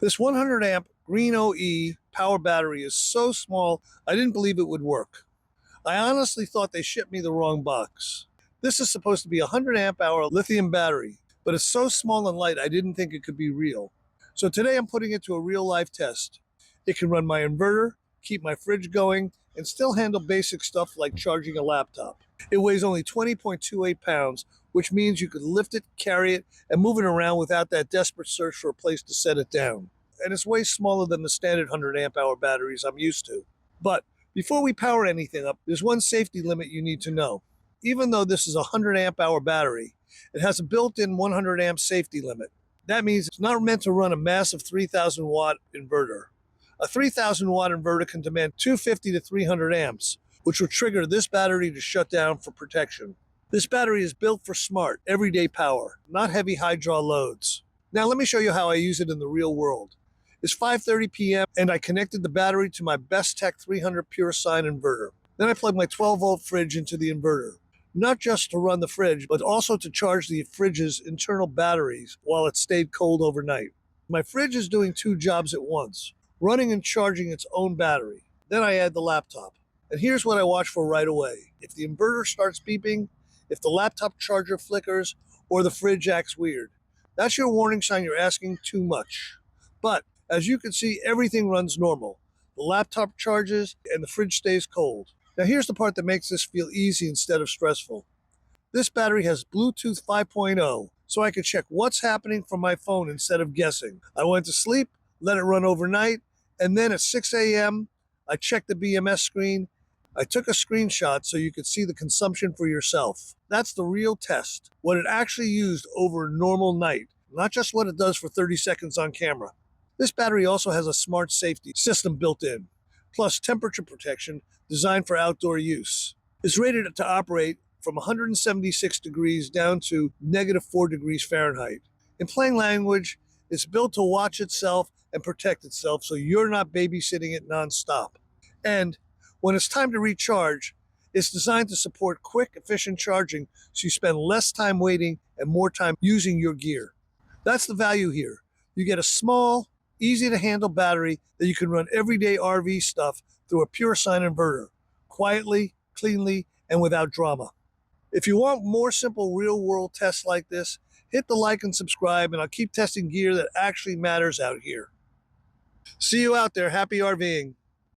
This 100 amp GreenOE power battery is so small, I didn't believe it would work. I honestly thought they shipped me the wrong box. This is supposed to be a 100 amp hour lithium battery, but it's so small and light I didn't think it could be real. So today I'm putting it to a real life test. It can run my inverter, keep my fridge going, and still handle basic stuff like charging a laptop. It weighs only 20.28 pounds, which means you could lift it, carry it, and move it around without that desperate search for a place to set it down. And it's way smaller than the standard 100 amp hour batteries I'm used to. But before we power anything up, there's one safety limit you need to know. Even though this is a 100 amp hour battery, it has a built-in 100 amp safety limit. That means it's not meant to run a massive 3,000 watt inverter. A 3,000 watt inverter can demand 250 to 300 amps, which will trigger this battery to shut down for protection. This battery is built for smart, everyday power, not heavy high draw loads. Now let me show you how I use it in the real world. It's 5:30 p.m. and I connected the battery to my Bestek 300 pure Sine inverter. Then I plugged my 12-volt fridge into the inverter, not just to run the fridge, but also to charge the fridge's internal batteries while it stayed cold overnight. My fridge is doing two jobs at once, running and charging its own battery. Then I add the laptop. And here's what I watch for right away. If the inverter starts beeping, if the laptop charger flickers, or the fridge acts weird. That's your warning sign you're asking too much. But as you can see, everything runs normal. The laptop charges and the fridge stays cold. Now here's the part that makes this feel easy instead of stressful. This battery has Bluetooth 5.0, so I can check what's happening from my phone instead of guessing. I went to sleep, let it run overnight, and then at 6 a.m., I checked the BMS screen. I took a screenshot so you could see the consumption for yourself. That's the real test, what it actually used over a normal night, not just what it does for 30 seconds on camera. This battery also has a smart safety system built in, plus temperature protection designed for outdoor use. It's rated to operate from 176 degrees down to -4 degrees Fahrenheit. In plain language, it's built to watch itself and protect itself so you're not babysitting it nonstop. And when it's time to recharge, it's designed to support quick, efficient charging so you spend less time waiting and more time using your gear. That's the value here. You get a small, easy-to-handle battery that you can run everyday RV stuff through a pure Sine inverter, quietly, cleanly, and without drama. If you want more simple real-world tests like this, hit the like and subscribe, and I'll keep testing gear that actually matters out here. See you out there. Happy RVing.